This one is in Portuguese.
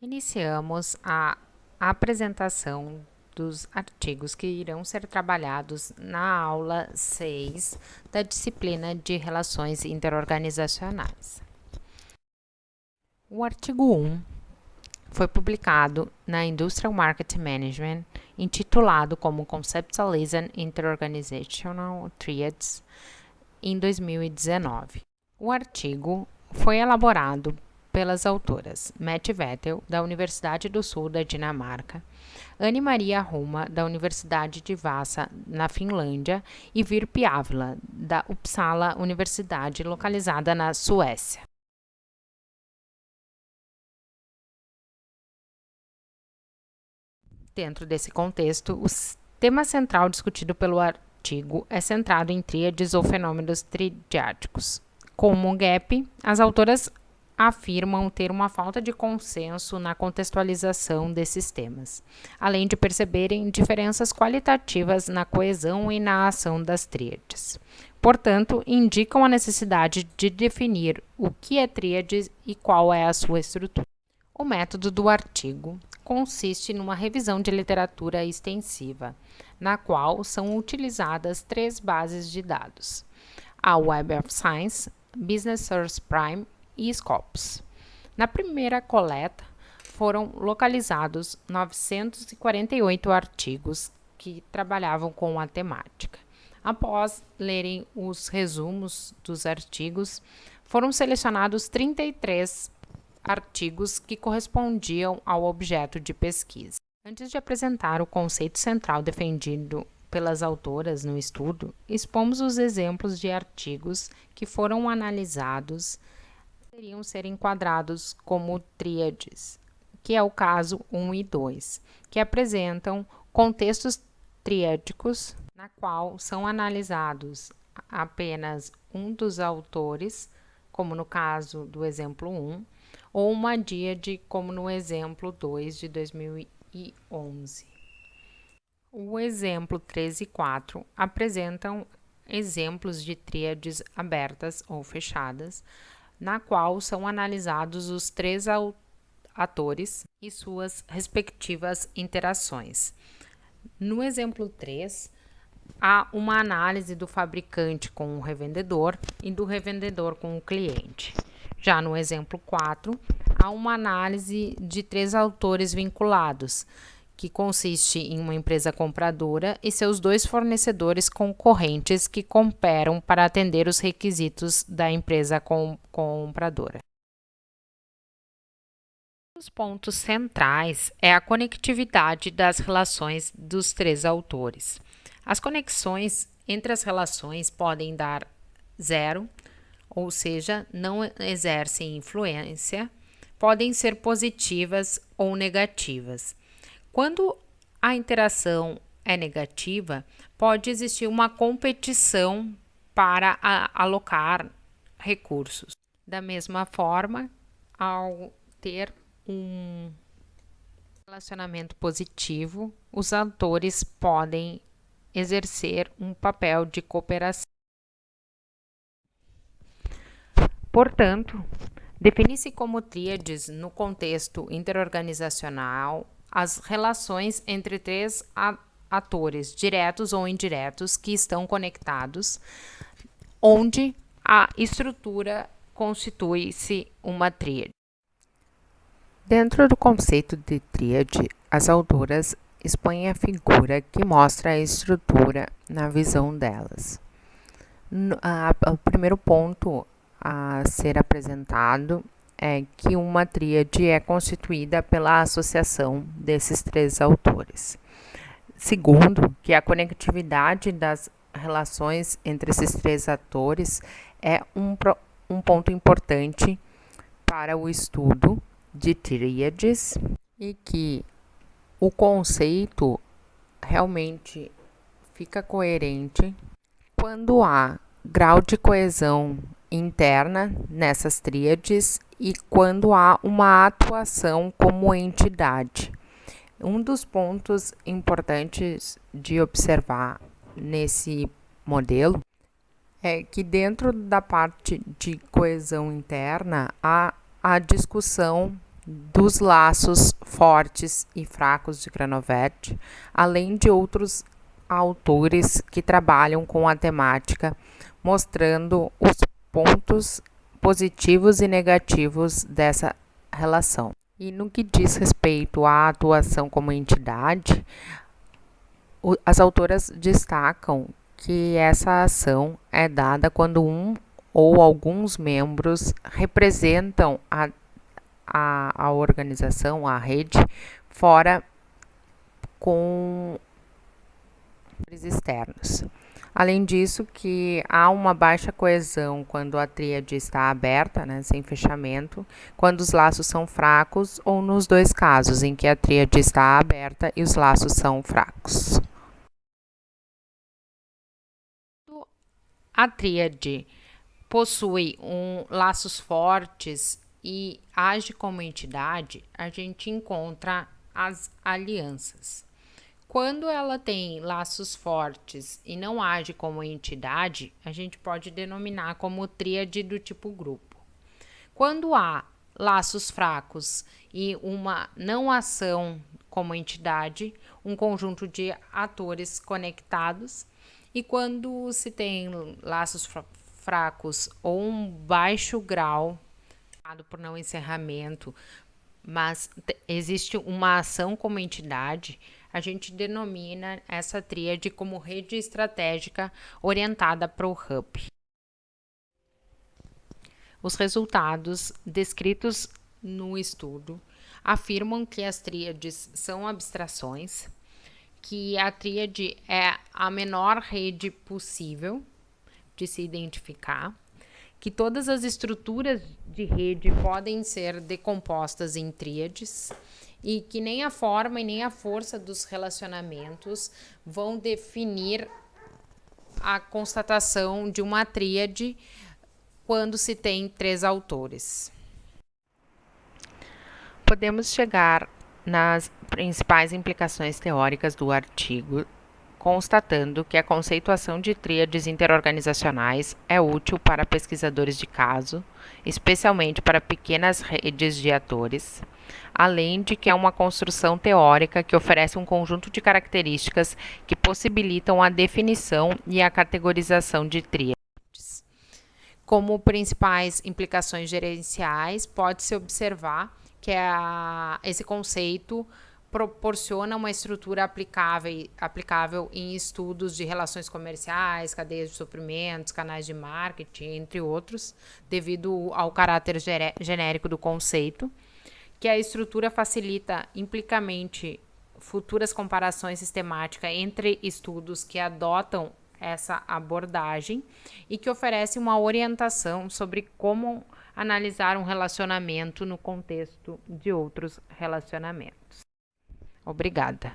Iniciamos a apresentação dos artigos que irão ser trabalhados na aula 6 da disciplina de Relações Interorganizacionais. O artigo 1 foi publicado na Industrial Market Management, intitulado como Conceptualizing Interorganizational Triads, em 2019. O artigo foi elaborado pelas autoras Mette Vettel, da Universidade do Sul da Dinamarca, Anne Maria Roma, da Universidade de Vasa, na Finlândia, e Virpi Ávila, da Uppsala Universidade, localizada na Suécia. Dentro desse contexto, o tema central discutido pelo artigo é centrado em tríades ou fenômenos tridiáticos. Como gap, as autoras afirmam ter uma falta de consenso na contextualização desses temas, além de perceberem diferenças qualitativas na coesão e na ação das tríades. Portanto, indicam a necessidade de definir o que é tríade e qual é a sua estrutura. O método do artigo consiste numa revisão de literatura extensiva, na qual são utilizadas 3 bases de dados: a Web of Science, Business Source Prime e Scopus. Na primeira coleta, foram localizados 948 artigos que trabalhavam com a temática. Após lerem os resumos dos artigos, foram selecionados 33 artigos que correspondiam ao objeto de pesquisa. Antes de apresentar o conceito central defendido pelas autoras no estudo, expomos os exemplos de artigos que foram analisados poderiam ser enquadrados como tríades, que é o caso 1 e 2, que apresentam contextos triádicos, na qual são analisados apenas um dos autores, como no caso do exemplo 1, ou uma díade, como no exemplo 2 de 2011. O exemplo 3 e 4 apresentam exemplos de tríades abertas ou fechadas, na qual são analisados os 3 atores e suas respectivas interações. No exemplo 3, há uma análise do fabricante com o revendedor e do revendedor com o cliente. Já no exemplo 4, há uma análise de 3 autores vinculados, que consiste em uma empresa compradora e seus 2 fornecedores concorrentes que cooperam para atender os requisitos da empresa compradora. Um dos pontos centrais é a conectividade das relações dos 3 autores. As conexões entre as relações podem dar zero, ou seja, não exercem influência, podem ser positivas ou negativas. Quando a interação é negativa, pode existir uma competição para alocar recursos. Da mesma forma, ao ter um relacionamento positivo, os autores podem exercer um papel de cooperação. Portanto, define-se como tríades no contexto interorganizacional as relações entre 3 atores, diretos ou indiretos, que estão conectados, onde a estrutura constitui-se uma tríade. Dentro do conceito de tríade, as autoras expõem a figura que mostra a estrutura na visão delas. O primeiro ponto a ser apresentado é que uma tríade é constituída pela associação desses 3 autores. Segundo, que a conectividade das relações entre esses 3 atores é um ponto importante para o estudo de tríades e que o conceito realmente fica coerente quando há grau de coesão interna nessas tríades e quando há uma atuação como entidade. Um dos pontos importantes de observar nesse modelo é que dentro da parte de coesão interna há a discussão dos laços fortes e fracos de Granovetti, além de outros autores que trabalham com a temática, mostrando os pontos positivos e negativos dessa relação. E no que diz respeito à atuação como entidade, as autoras destacam que essa ação é dada quando um ou alguns membros representam a organização, a rede, fora com externos. Além disso, que há uma baixa coesão quando a tríade está aberta, né, sem fechamento, quando os laços são fracos ou nos dois casos, em que a tríade está aberta e os laços são fracos. A tríade possui laços fortes e age como entidade, a gente encontra as alianças. Quando ela tem laços fortes e não age como entidade, a gente pode denominar como tríade do tipo grupo. Quando há laços fracos e uma não ação como entidade, um conjunto de atores conectados, e quando se tem laços fracos ou um baixo grau, por não encerramento, mas existe uma ação como entidade, a gente denomina essa tríade como rede estratégica orientada para o hub. Os resultados descritos no estudo afirmam que as tríades são abstrações, que a tríade é a menor rede possível de se identificar, que todas as estruturas de rede podem ser decompostas em tríades e que nem a forma e nem a força dos relacionamentos vão definir a constatação de uma tríade quando se tem 3 autores. Podemos chegar nas principais implicações teóricas do artigo, constatando que a conceituação de tríades interorganizacionais é útil para pesquisadores de caso, especialmente para pequenas redes de atores, além de que é uma construção teórica que oferece um conjunto de características que possibilitam a definição e a categorização de tríades. Como principais implicações gerenciais, pode-se observar que esse conceito proporciona uma estrutura aplicável em estudos de relações comerciais, cadeias de suprimentos, canais de marketing, entre outros, devido ao caráter genérico do conceito, que a estrutura facilita implicamente futuras comparações sistemáticas entre estudos que adotam essa abordagem e que oferece uma orientação sobre como analisar um relacionamento no contexto de outros relacionamentos. Obrigada.